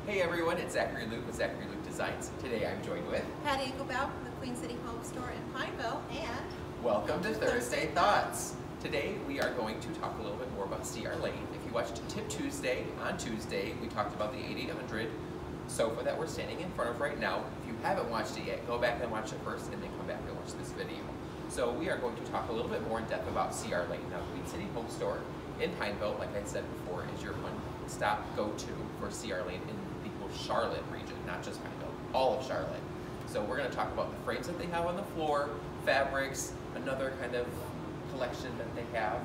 Hey everyone, it's Zachary Luke with Zachary Luke Designs. Today I'm joined with Patty Engelbaum from the Queen City Home Store in Pineville, and welcome to Thursday Thoughts. Today we are going to talk a little bit more about CR Laine. If you watched Tip Tuesday, on Tuesday we talked about the 8800 sofa that we're standing in front of right now. If you haven't watched it yet, go back and watch it first and then come back and watch this video. So we are going to talk a little bit more in depth about CR Laine. Now, Queen City Home Store in Pineville, like I said before, is your one-stop go-to for CR Laine in the whole Charlotte region, not just Pineville, all of Charlotte. So we're going to talk about the frames that they have on the floor, fabrics, another kind of collection that they have.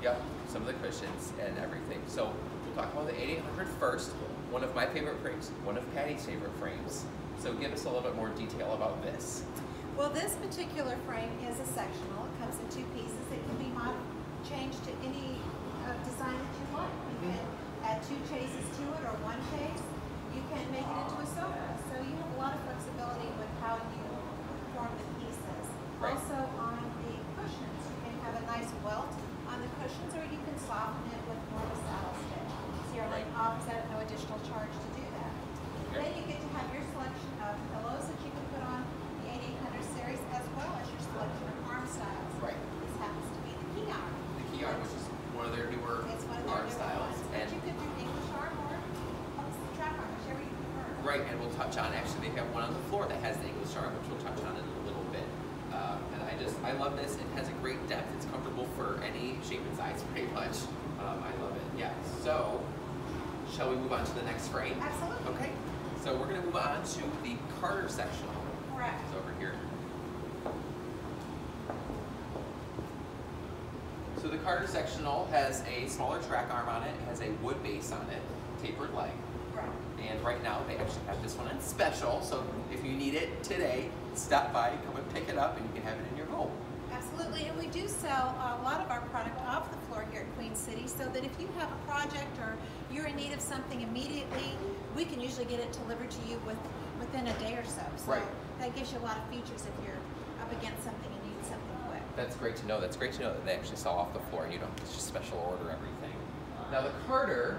Yep, some of the cushions and everything. So we'll talk about the 8800 first, one of my favorite frames, one of Patty's favorite frames. So give us a little bit more detail about this. well, this particular frame is a sectional. It comes in two pieces. It can be changed to any design that you like. You can add two chases to it or one chase. You can make it into a sofa. So you have a lot of flexibility with how you form the pieces. Right. Also on the cushions, you can have a nice welt on the cushions, or you can soften it with more of a saddle stitch. CR Laine offers at no additional charge to do that. Okay. Then you get to have your selection of pillows that you can put on the 8800 series, as well as your selection of arm styles. Right. This happens to be the key arm. The key arm, which is one of their newer It's one of their arm newer styles. ones. But you could do English arm or track arm, whichever you prefer. Right, and we'll touch on, actually they have one on the floor that has the English arm, which we'll touch on in a little bit. And I love this. It has a great depth. It's comfortable for any shape and size, pretty much. I love it. Yeah. So, shall we move on to the next frame? Absolutely. Okay. So we're going to move on to the Carter sectional. Correct. It's over here. So the Carter sectional has a smaller track arm on it. It has a wood base on it, tapered leg. Right. And right now they actually have this one on special, so if you need it today, stop by, come and pick it up, and you can have it in your home. Absolutely, and we do sell a lot of our product off the floor here at Queen City, so that if you have a project or you're in need of something immediately, we can usually get it delivered to you within a day or so. So Right. that gives you a lot of features if you're up against something and need something quick. That's great to know. That's great to know that they actually sell off the floor and you don't have to just special order everything. Now the Carter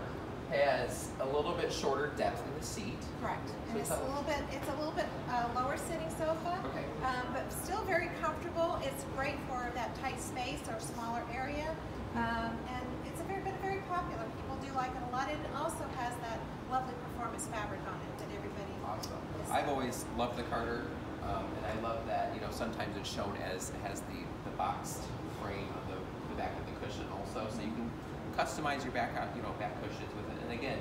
has a little bit shorter depth in the seat. Correct. And So it's a little bit lower sitting sofa, Okay. but still very comfortable. It's great for that tight space or smaller area, and it's been very popular. People do like it a lot. It also has that lovely performance fabric on it that everybody. Awesome. I've always loved the Carter, and I love that, you know, sometimes it's shown as it has the boxed frame on the back of the cushion also, so you can customize your back cushions with it. And again,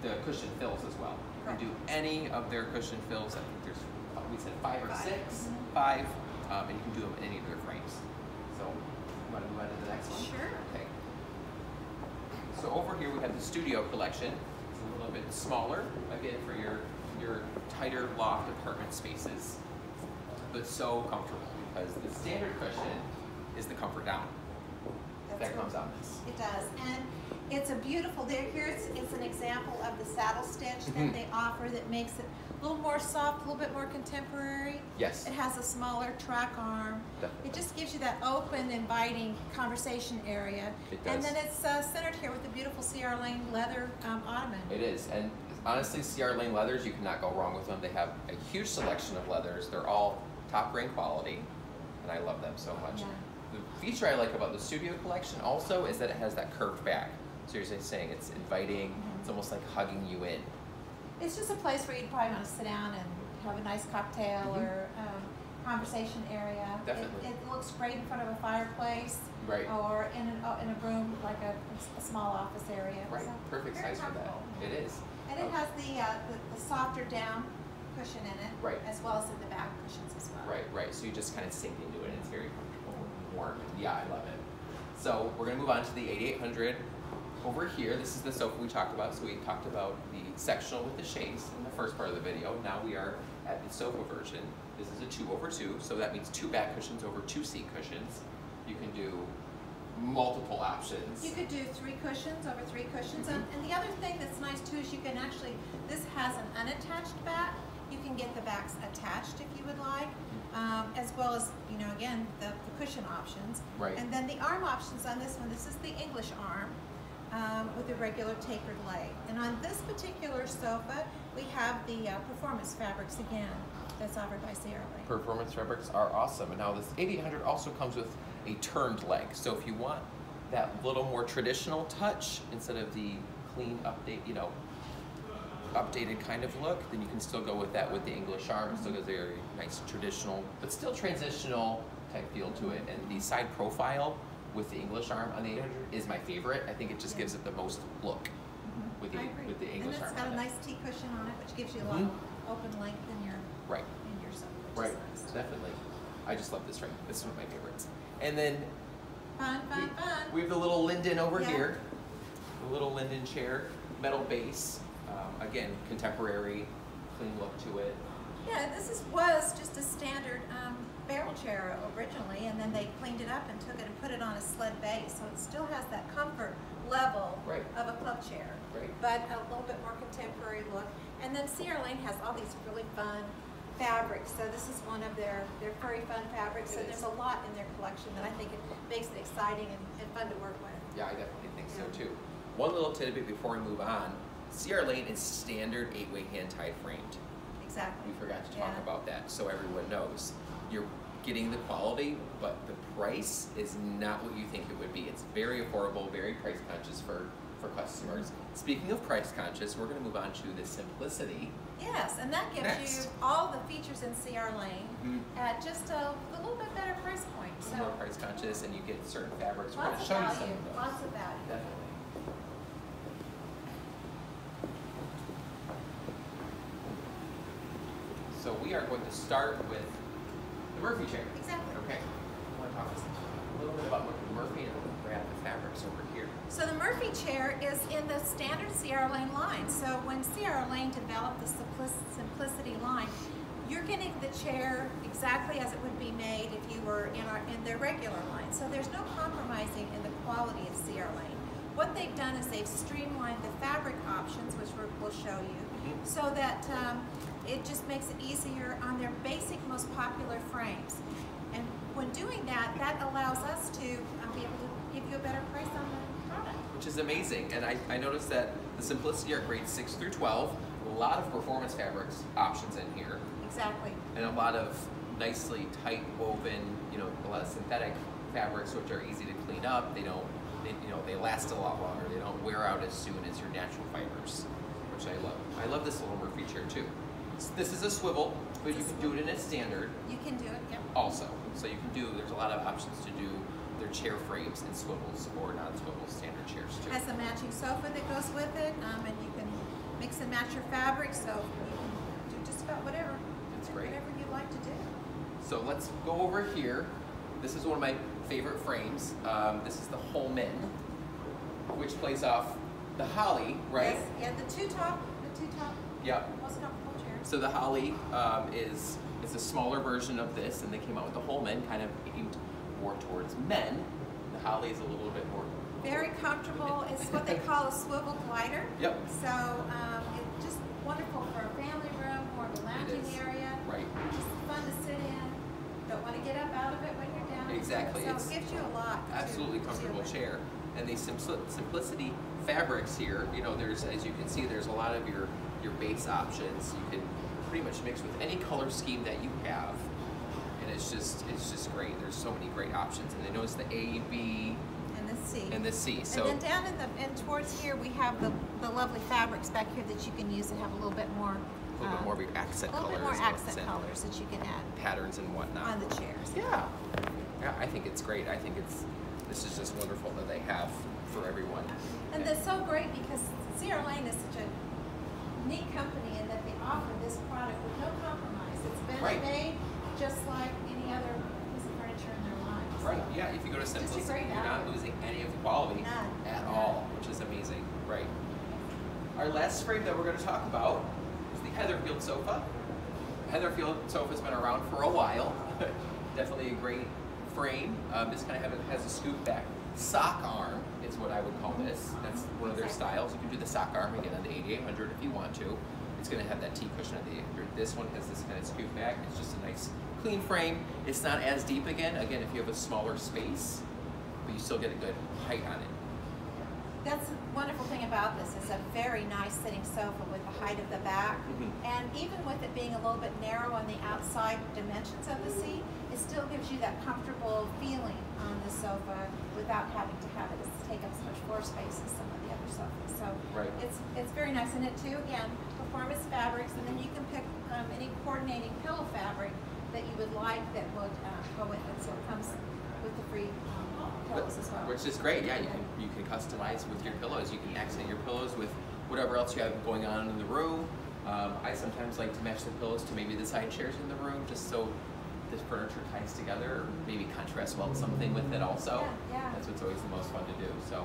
the cushion fills as well. You can do any of their cushion fills. I think there's, we said five or six, and you can do them in any of their frames. So, you want to move on to the next one? Sure. Okay. So over here we have the Studio collection. It's a little bit smaller, again, for your tighter loft apartment spaces, but so comfortable because the standard cushion is the comfort down. That comes out this. It does, and it's a beautiful. It's an example of the saddle stitch that they offer that makes it a little more soft, a little bit more contemporary. Yes. It has a smaller track arm. Definitely. It just gives you that open, inviting conversation area. It does. And then it's centered here with the beautiful CR Laine leather ottoman. It is, and honestly, CR Laine leathers, you cannot go wrong with them. They have a huge selection of leathers. They're all top rank quality, and I love them so much. Yeah. The feature I like about the Studio collection also is that it has that curved back. So you're just saying it's inviting, it's almost like hugging you in. It's just a place where you'd probably want to sit down and have a nice cocktail or conversation area. Definitely. It looks great in front of a fireplace. Right. Or in a room like a small office area. Right, So, perfect very size for that. comfortable. It is. And it has the softer down cushion in it. Right. As well as in the back cushions as well. Right. So you just kind of sink into it and it's very comfortable and warm. Yeah, I love it. So we're going to move on to the 8800. Over here, this is the sofa we talked about. So we talked about the sectional with the shades in the first part of the video. Now we are at the sofa version. This is a 2/2, so that means 2 back cushions over 2 seat cushions. You can do multiple options. You could do 3 cushions over 3 cushions. And the other thing that's nice too is you can actually, this has an unattached back. You can get the backs attached if you would like, as well as, you know, again, the cushion options. Right. And then the arm options on this one, this is the English arm. with a regular tapered leg. And on this particular sofa, we have the performance fabrics again that's offered by CR Laine. Performance fabrics are awesome. And now this 8800 also comes with a turned leg. So if you want that little more traditional touch instead of the clean updated kind of look, then you can still go with that with the English arm. It still gives a very nice traditional, but still transitional type feel to it. And the side profile with the English arm on the 800 is my favorite. I think it just gives it the most look with the English arm. And it's got a nice T cushion on it, which gives you a lot of open length in your sofa. Right, definitely. I just love this frame. This is one of my favorites. And then fun. We have the little linden over here, the little linden chair, metal base. Again, contemporary, clean look to it. Yeah, this was just a standard barrel chair originally, and then they cleaned it up and took it and put it on a sled base, so it still has that comfort level of a club chair, but a little bit more contemporary look. And then CR Laine has all these really fun fabrics, so this is one of their furry fun fabrics, so there's a lot in their collection that I think it makes it exciting and fun to work with. Yeah, I definitely think so too. One little tidbit before we move on, CR Laine is standard 8-way hand-tied framed. Exactly. We forgot to talk about that, so everyone knows. You're getting the quality, but the price is not what you think it would be. It's very affordable, very price conscious for customers. Speaking of price conscious, we're going to move on to the Simplicity. Yes, and that gives you all the features in CR Laine at just a little bit better price point. So more price conscious, and you get certain fabrics. We're going to show you some of those. Lots of value. Definitely. So we are going to start with the Murphy chair. Exactly. Okay. I want to talk a little bit about Murphy and grab the fabrics over here. So the Murphy chair is in the standard CR Laine line. So when CR Laine developed the Simplicity line, you're getting the chair exactly as it would be made if you were in their regular line. So there's no compromising in the quality of CR Laine. What they've done is they've streamlined the fabric options, which we'll show you, so that it just makes it easier on their basic, most popular frames. And when doing that, that allows us to be able to give you a better price on the product. Which is amazing. And I noticed that the Simplicity are grades 6 through 12. A lot of performance fabrics options in here. Exactly. And a lot of nicely tight woven, a lot of synthetic fabrics which are easy to clean up. They last a lot longer. They don't wear out as soon as your natural fibers, which I love. I love this little Murphy chair too. This is a swivel, but you can do it in a standard. You can do it, yep. Also, so you can there's a lot of options to do their chair frames in swivels or non-swivel standard chairs too. Has a matching sofa that goes with it, and you can mix and match your fabric, so you can do just about whatever. That's great. Whatever you'd like to do. So let's go over here. This is one of my favorite frames. This is the Holman, which plays off the Holly, right? Yes, yeah, the two top, yep. Most comfortable chairs. So the Holly is a smaller version of this, and they came out with the Holman, kind of aimed more towards men. The Holly is a little bit more very comfortable. It's what they call a swivel glider. Yep. So it's just wonderful for a family room or a lounging area. Right. Just fun to sit in. Don't want to get up out of it when you're down. Exactly. So it gives you a lot. Absolutely comfortable chair. And the Simplicity fabrics here, there's, as you can see, there's a lot of your base options. You can pretty much mix with any color scheme that you have, and it's just great. There's so many great options. And I notice the A, B, and the C. So and then down in towards here we have the lovely fabrics back here that you can use that have a little bit more. A little bit more of your accent colors. A little bit more accent colors that you can add. Patterns and whatnot. On the chairs. Yeah. Yeah, I think it's great. I think this is just wonderful that they have for everyone. And that's so great because CR Laine is such a neat company in that they offer this product with no compromise. It's been made just like any other piece of furniture in their line. Right, yeah, if you go to Simplicity, you're not losing any of the quality at all, which is amazing. Right. Our last frame that we're going to talk about is the Heatherfield sofa. Heatherfield sofa's been around for a while. Definitely a great frame. This kind of has a scoop back sock arm is what I would call this. That's one of their styles. You can do the sock arm again on the 8800 if you want to. It's going to have that T cushion on the 800. This one has this kind of scoop back. It's just a nice clean frame. It's not as deep again if you have a smaller space, but you still get a good height on it. That's the wonderful thing about this. It's a very nice sitting sofa with the height of the back. And even with it being a little bit narrow on the outside dimensions of the seat, it still gives you that comfortable feeling on the sofa without having to have it take up so much floor space as some of the other sofas. So it's very nice in it too. Again, performance fabrics, and then you can pick any coordinating pillow fabric that you would like that would go with it. So it comes with the free pillows as well. Which is great, yeah. You can customize with your pillows. You can accent your pillows with whatever else you have going on in the room. I sometimes like to match the pillows to maybe the side chairs in the room, just so this furniture ties together, or maybe contrast well something with it also. Yeah. That's what's always the most fun to do. So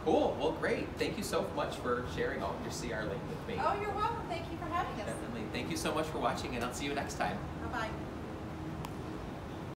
cool. Well, great. Thank you so much for sharing all of your CR Laine with me. Oh, you're welcome. Thank you for having us. Definitely. Thank you so much for watching, and I'll see you next time. Bye-bye.